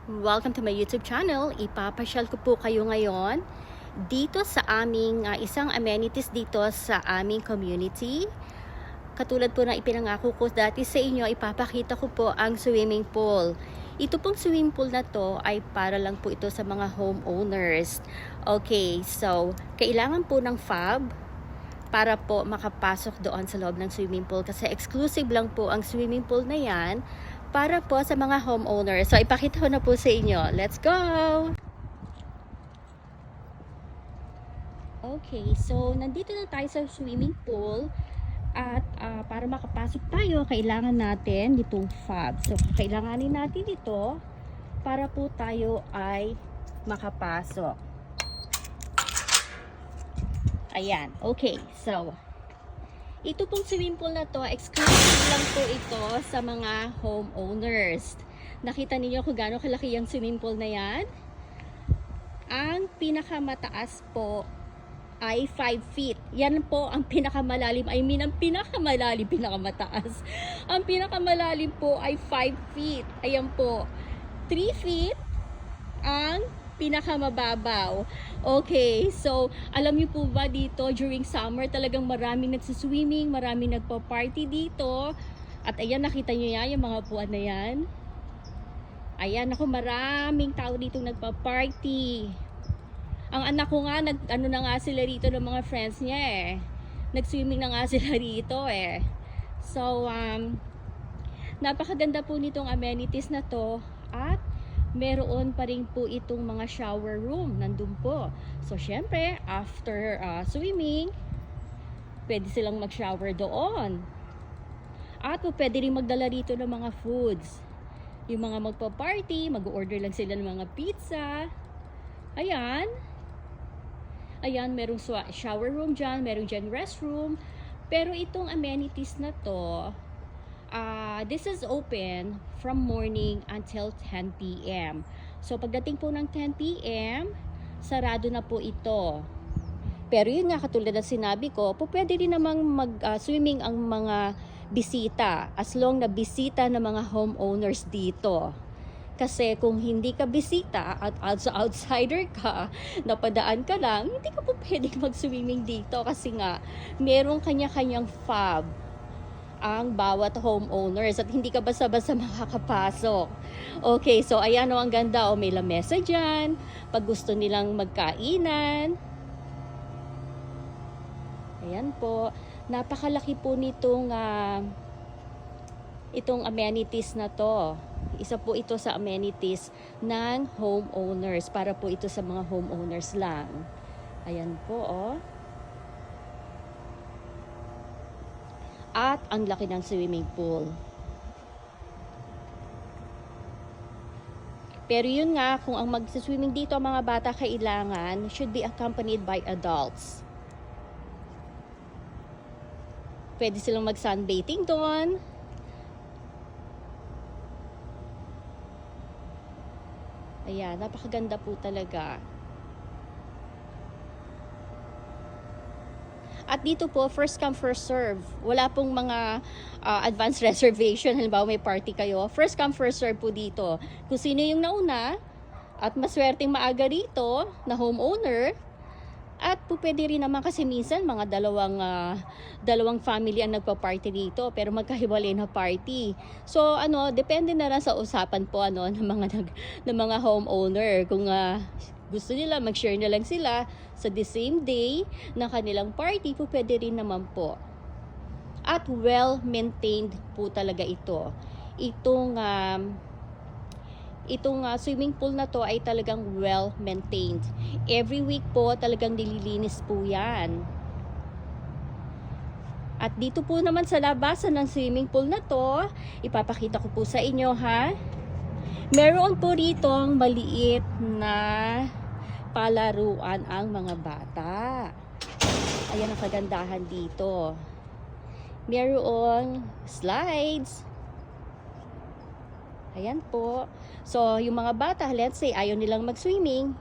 Welcome to my YouTube channel. Ipapasyal ko po kayo ngayon dito sa aming isang amenities dito sa aming community. Katulad po ng ipinangako ko dati sa inyo, ipapakita ko po ang swimming pool. Ito pong swimming pool na to ay para lang po ito sa mga homeowners. Okay, so kailangan po ng fob para po makapasok doon sa loob ng swimming pool kasi exclusive lang po ang swimming pool na yan para po sa mga homeowners. So ipakita ko na po sa inyo. Let's go! Okay, so nandito na tayo sa swimming pool at para makapasok tayo, kailangan natin itong fob. So kailanganin natin ito para po tayo ay makapasok. Ayan, okay. So, ito pong swimming pool na to, exclusive lang po ito sa mga homeowners. Nakita niyo kung gaano kalaki yung swimming pool na yan? Ang pinakamataas po ay 5 feet. Yan po ang pinakamalalim. I mean, ang pinakamalalim, pinakamataas. Ang pinakamalalim po ay 5 feet. Ayan po. 3 feet ang pinakamababaw. Okay, so alam niyo po ba dito during summer talagang maraming nagsiswimming, maraming nagpa-party dito. At ayan, nakita niyo yan, yung mga puwan na yan. Ayan, ako, maraming tao dito nagpa-party. Ang anak ko nga, ano na nga sila rito ng mga friends niya eh. Nag-swimming na nga sila rito eh. So, napakaganda po nitong amenities na to at meron pa rin po itong mga shower room nandun po. So syempre after swimming, pwede silang mag-shower doon. At po pwede rin magdala rito ng mga foods. Yung mga magpa-party, mag-order lang sila ng mga pizza. Ayan. Ayan, merong shower room dyan, merong dyan restroom. Pero itong amenities na to, this is open from morning until 10 p.m. So pagdating po ng 10 p.m., sarado na po ito. Pero yun nga, katulad ng sinabi ko, po pwede rin namang mag-swimming ang mga bisita as long na bisita ng mga homeowners dito. Kasi kung hindi ka bisita at outsider ka, napadaan ka lang, hindi ka po pwedeng mag-swimming dito kasi nga merong kanya-kanyang fob ang bawat homeowners at hindi ka basta-basta makakapasok. Okay, so ayan o, ang ganda o, may lamesa dyan pag gusto nilang magkainan. Ayan po, napakalaki po nitong itong amenities na to. Isa po ito sa amenities ng homeowners, para po ito sa mga homeowners lang. Ayan po oh. At ang laki ng swimming pool. Pero yun nga, kung ang mag-swimming dito ang mga bata, kailangan should be accompanied by adults. Pwede silang mag-sunbathing doon. Ayan, napakaganda po talaga. At dito po, first come, first serve. Wala pong mga advance reservation. Halimbawa may party kayo, first come, first serve po dito. Kung sino yung nauna at maswerteng maaga rito na homeowner, at po pwede rin naman kasi minsan mga dalawang family ang nagpa-party dito pero magkahiwalay na party. So depende na lang sa usapan po ng mga homeowner kung gusto nila mag-share na lang sila sa the same day ng kanilang party, po pwede rin naman po. At well-maintained po talaga ito. Itong swimming pool na to ay talagang well-maintained. Every week po talagang nililinis po yan. At dito po naman sa labasan ng swimming pool na to, ipapakita ko po sa inyo ha. Meron po ditong maliit na palaruan ang mga bata. Ayan ang kagandahan dito. Meron slides. Ayan po. So, yung mga bata, let's say, ayaw nilang mag-swimming.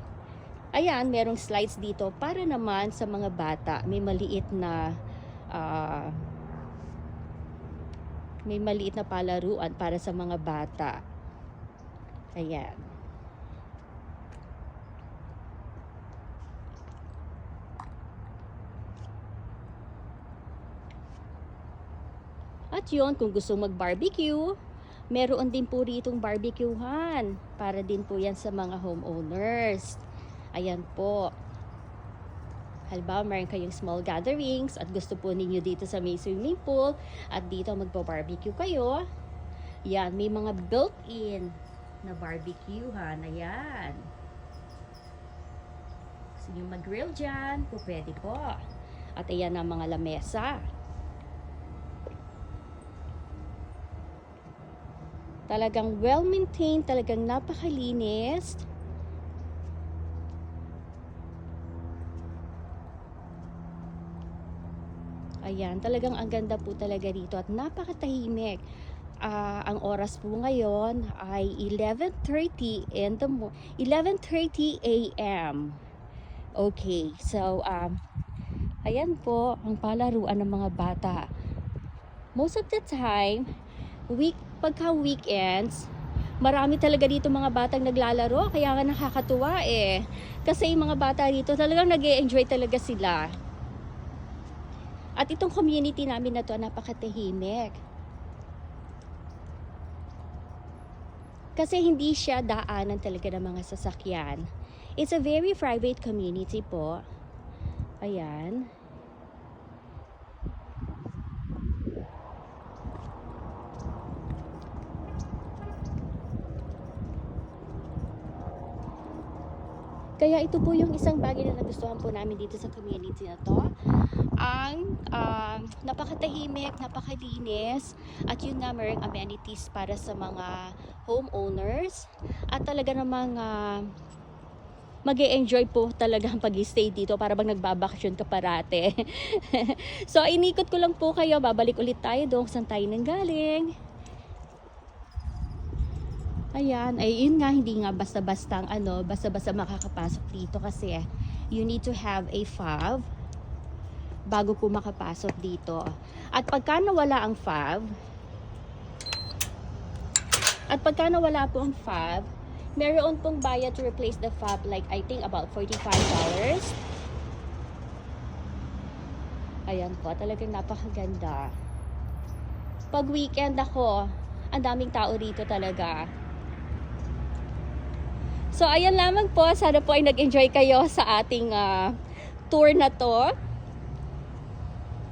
Ayan, merong slides dito para naman sa mga bata. May maliit na palaruan para sa mga bata. Ayan. At yun, kung gusto mag-barbecue, meron din po ritong barbecuehan. Para din po yan sa mga homeowners. Ayan po. Halimbawa, meron kayong small gatherings at gusto po ninyo dito sa may swimming pool at dito magbo-barbecue kayo. Yan, may mga built-in na barbecuehan. Ayan. Gusto nyo mag-grill dyan, po pwede po. At ayan ang mga lamesa. Talagang well-maintained, talagang napakalinis. Ayan, talagang ang ganda po talaga dito at napakatahimik. Ang oras po ngayon ay 11:30 a.m. Okay, so ayan po ang palaruan ng mga bata. Most of the time, pagka weekends, marami talaga dito mga batang naglalaro, kaya nga nakakatuwa eh. Kasi yung mga bata dito talagang nag-e-enjoy talaga sila. At itong community namin na to napakatahimik. Kasi hindi siya daanan talaga ng mga sasakyan. It's a very private community po. Ayan. Kaya ito po yung isang bagay na nagustuhan po namin dito sa community na to. Ang napakatahimik, napakalinis, at yun nga mayroong amenities para sa mga homeowners. At talaga namang mag-e-enjoy po talaga ang pag-stay dito para bang nagbabakasyon ka parate. So inikot ko lang po kayo, babalik ulit tayo doon kung saan tayo nanggaling. Ayan, ay yun nga, hindi nga basta-basta basta-basta makakapasok dito kasi you need to have a fob bago po makapasok dito. At pagka nawala po ang fob, meron pong bayad to replace the fob, like I think about $45. Ayan po, talagang napakaganda. Pag weekend ako, ang daming tao rito talaga. So, ayan lamang po. Sana po ay nag-enjoy kayo sa ating tour na to.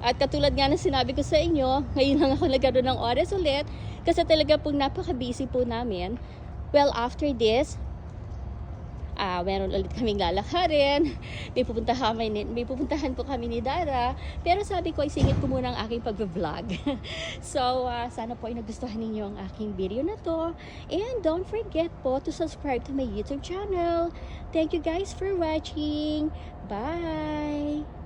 At katulad nga ng sinabi ko sa inyo, ngayon lang ako nagkaroon ng oras ulit. Kasi talaga pong napaka-busy po namin. Well, after this, meron ulit kaming lalakarin. May pupuntahan po kami ni Dara. Pero sabi ko, isingit ko muna ang aking pag-vlog. So, sana po ay nagustuhan ninyo ang aking video na to. And don't forget po to subscribe to my YouTube channel. Thank you guys for watching. Bye!